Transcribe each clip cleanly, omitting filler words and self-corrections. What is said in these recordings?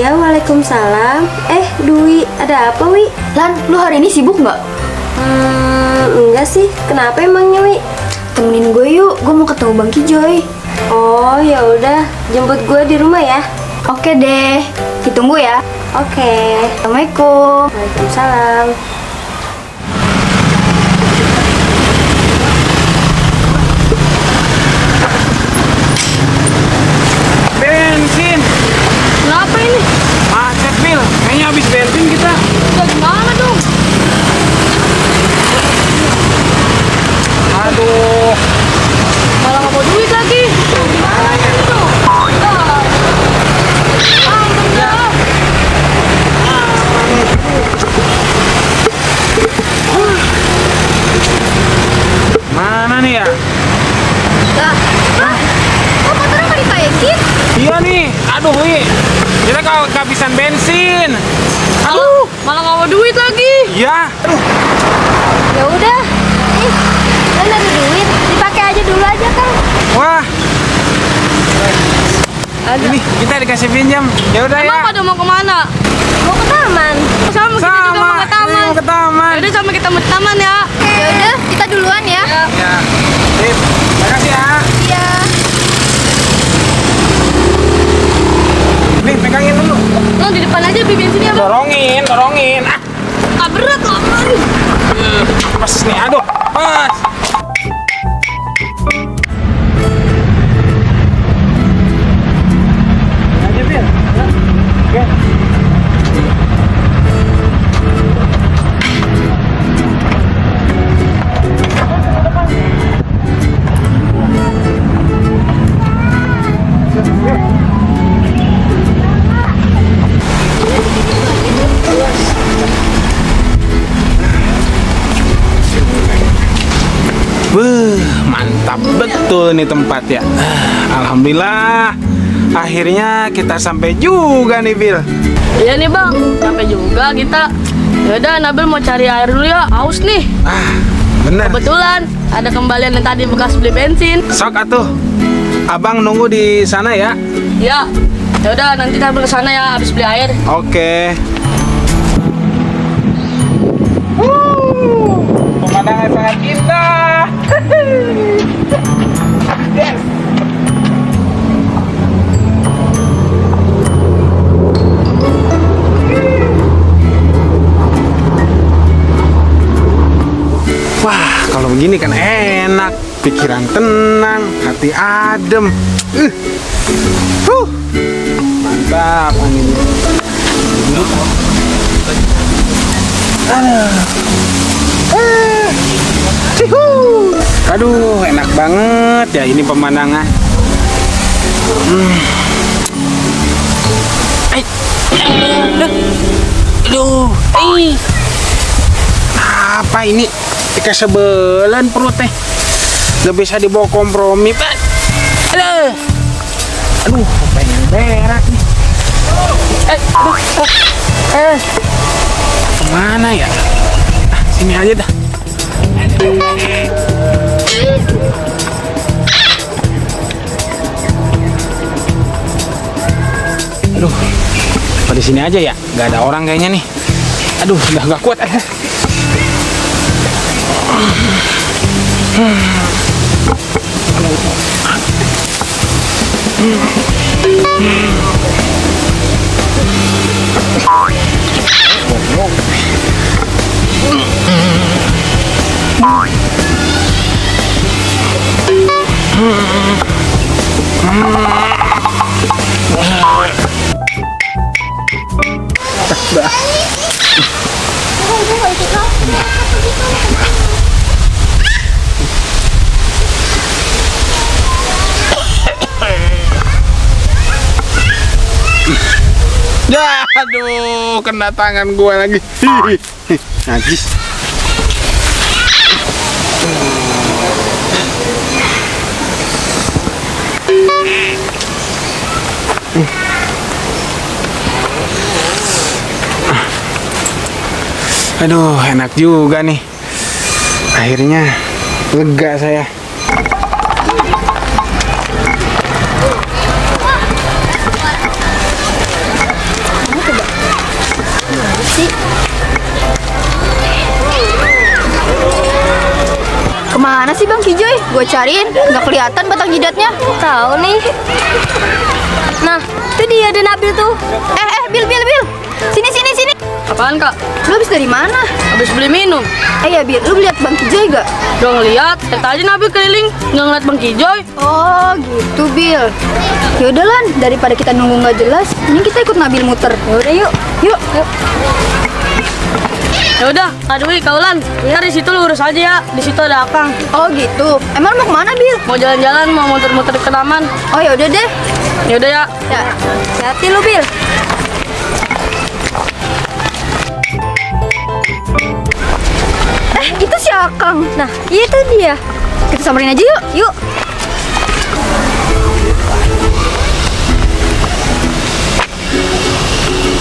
Iya, waalaikumsalam. Dwi, ada apa, Wi? Lan, lu hari ini sibuk nggak? Enggak sih. Kenapa emangnya, Wi? Temenin gue yuk, gue mau ketemu Bang Kijoy. Oh, ya udah. Jemput gue di rumah ya. Oke deh, ditunggu ya. Oke. Assalamualaikum. Waalaikumsalam. Bensin. Kenapa ini? Macet, Bil. Kayaknya habis bensin kita. Udah gimana dong? Aduh. Malah nggak mau duit lagi. Gimana ini tuh? Mana nih ya? Kok motornya nggak ditaikin? Iya nih. Aduh, Wi. Kita kehabisan bensin. Aduh, malah nggak mau duit lagi. Iya. Aduh. Ya udah. Kan ada duit, dipakai aja dulu aja, Kang. Wah. Ini kita dikasih pinjam. Ya udah ya. Emang pada mau kemana? Mau ke taman. Sama, kita juga mau ke taman. Mau ke taman. Yaudah, sama kita mau ke taman ya. Ya udah, kita duluan ya. Ya. Sip. Makasih ya. Iya. Nih, pegangin dulu. Lo di depan aja beli bensinnya, Bang. Dorongin. Ah. Ah, berat loh, Bang. Pas nih. Aduh. Pas. Aja, Bil. Oke. Mantap betul nih tempat ya. Alhamdulillah. Akhirnya kita sampai juga nih, Bil. Iya nih, Bang. Sampai juga kita. Yaudah, Nabil mau cari air dulu ya. Haus nih. Bener. Kebetulan ada kembalian yang tadi bekas beli bensin. Sok atuh. Abang nunggu di sana ya. Ya. Yaudah, nanti Nabil ke sana ya habis beli air. Oke. Pemandangan sangat indah. Yes. Wah, kalau begini kan enak, pikiran tenang, hati adem. Mantap anginnya. Aduh, enak banget ya ini pemandangan. Aduh, apa ini? Kesebelan perut teh. Gak bisa dibawa kompromi, Pak. Aduh, pengen berak nih. Kemana ya? Sini aja dah. Aduh, di sini aja ya, nggak ada orang kayaknya nih. Aduh, udah nggak kuat. Ya, aduh, kena tangan gua lagi. Najis. Aduh, enak juga nih. Akhirnya lega saya. sih Bang Kijoy? Gue cariin, nggak kelihatan batang jidatnya. Tahu nih. Nah, itu dia ada Nabil tuh. Bil. Sini. Apaan kak? Lu habis dari mana? Habis beli minum. Ya Bil, lu lihat Bang Kijoy gak? Udah ngeliat, tadi Nabil keliling nggak ngeliat Bang Kijoy. Oh gitu Bil. Ya udah Lan, daripada kita nunggu nggak jelas, ini kita ikut Nabil muter. Ya udah yuk. Ya udah, Kak Dwi, kaulan. Ntar di situ lurus aja ya. Di situ ada Akang. Oh gitu. Emang mau kemana Bil? Mau jalan-jalan, mau muter-muter ke taman. Oh ya udah deh. Ya udah ya. Ya, hati lu Bil. Itu si Akang. Nah, itu dia. Kita samperin aja yuk.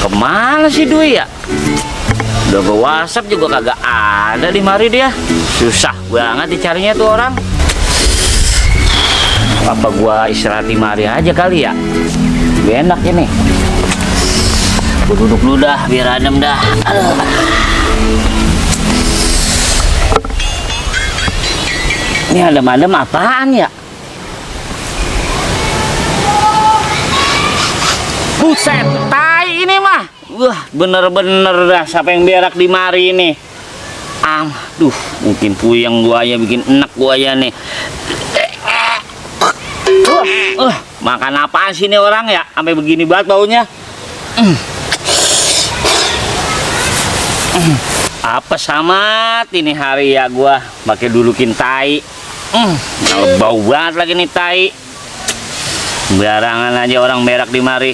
Kemana sih Dwi ya? Udah gue WhatsApp juga kagak ada di mari dia. Susah banget dicarinya tuh orang. Apa gua istirahat di mari aja kali ya? Lebih enak ini. Gue duduk dulu dah biar adem dah. Aduh. Ini adem-adem apaan ya? Buset, tai ini mah. Wah, bener-bener dah siapa yang berak di mari ini. Duh, mungkin puyeng gua ya, bikin enak gua ya nih. Makan apaan sih ini orang ya? Sampai begini banget baunya. Apa samat ini hari ya gua pakai dulukin tai. Bau banget lagi nih tai. Barangan aja orang berak di mari.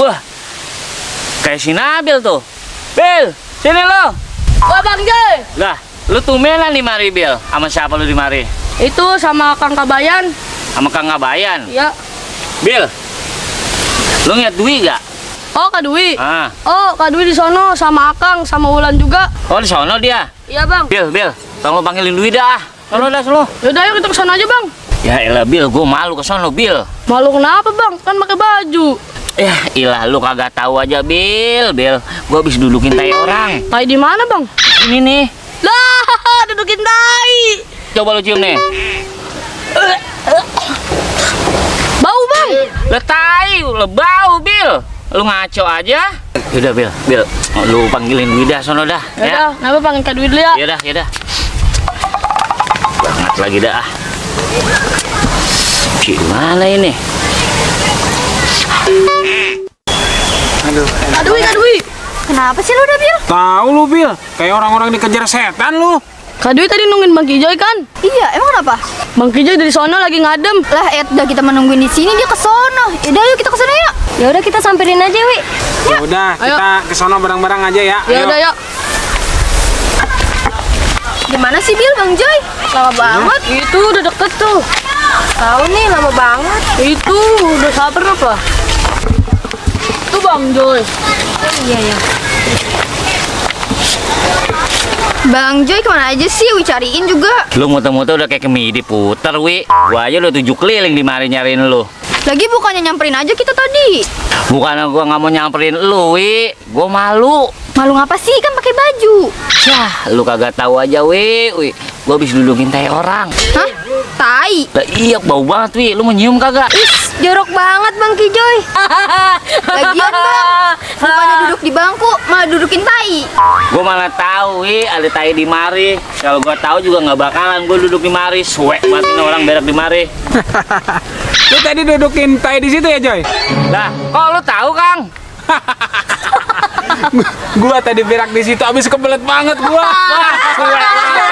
Wah, kayak si Nabil tuh. Bil, sini lo. Wah Bang Joy. Lah, lu tumbenan di mari Bil. Sama siapa lu di mari? Itu sama Kang Kabayan. Sama Kang Ngabayan. Iya. Bil, lu ngeliat Dwi gak? Oh Kak Dwi. Oh, Kak Dwi di sono sama Akang sama Wulan juga. di sono dia. Iya Bang. Bil, tolong lu panggilin Dwi dah. Sono dah, sono. Yaudah yuk kita kesana aja Bang. Ya elah Bil, gue malu ke sono Bil. Malu kenapa Bang? Kan pakai baju. Ya ilah lu kagak tahu aja Bil. Gue habis dudukin tai orang. Tai di mana Bang? Ini nih. Lah, dudukin tai. Coba lu cium nih. Bau Bang. Lah tai, lah bau Bil. Lu ngaco aja. Yaudah Bil, lu panggilin Dwi dah sono dah. Yaudah, Nabil panggil Kak Dwi dulu ya. Yaudah. Banget lagi dah. Gimana ini? Aduh. Kak Dwi. Kenapa sih lu udah Bil? Tahu lu Bil, kayak orang-orang dikejar setan lu. Kak Dwi tadi nungguin Bang Kijoy kan? Iya, emang kenapa? Bang Kijoy dari sono lagi ngadem. Lah, udah kita menungguin di sini dia ke sono. Yaudah yuk kita ke sono yuk. Ya udah kita samperin aja, Wi. Ya udah, kita ke sono bareng-bareng aja ya. Ya udah yuk. Gimana sih Bil, Bang Joy? Lama banget. Itu udah deket tuh. Tahu nih, lama banget. Itu udah sabar apa? Itu Bang Joy. Iya. Bang Joy kemana aja sih? Wi cariin juga. Lu muter-muter udah kayak kemidi puter, Wi. Gua aja udah 7 keliling di mari nyariin lu. Lagi bukannya nyamperin aja kita tadi. Bukannya gua nggak mau nyamperin lu, Wi. Gua malu. Malu ngapa sih? Kan pakai baju. Yah, lu kagak tahu aja, Wi. Gua habis dudukin tai orang. Hah? Tai? Lah iya, bau banget, Wi. Lu mau nyium kagak? Jorok banget Bang Kijoy. Lagian Bang, bukannya duduk di bangku, malah dudukin tai. Gua malah tahu, Wi, ada tai di mari. Kalau gua tahu juga nggak bakalan gua duduk di mari. Suek banget ini orang berak di mari. Lu tadi dudukin tai di situ ya, Joy? Lah, kok lu tahu, Kang? Gua tadi berak di situ, abis kebelet banget gua. Wah, suek banget.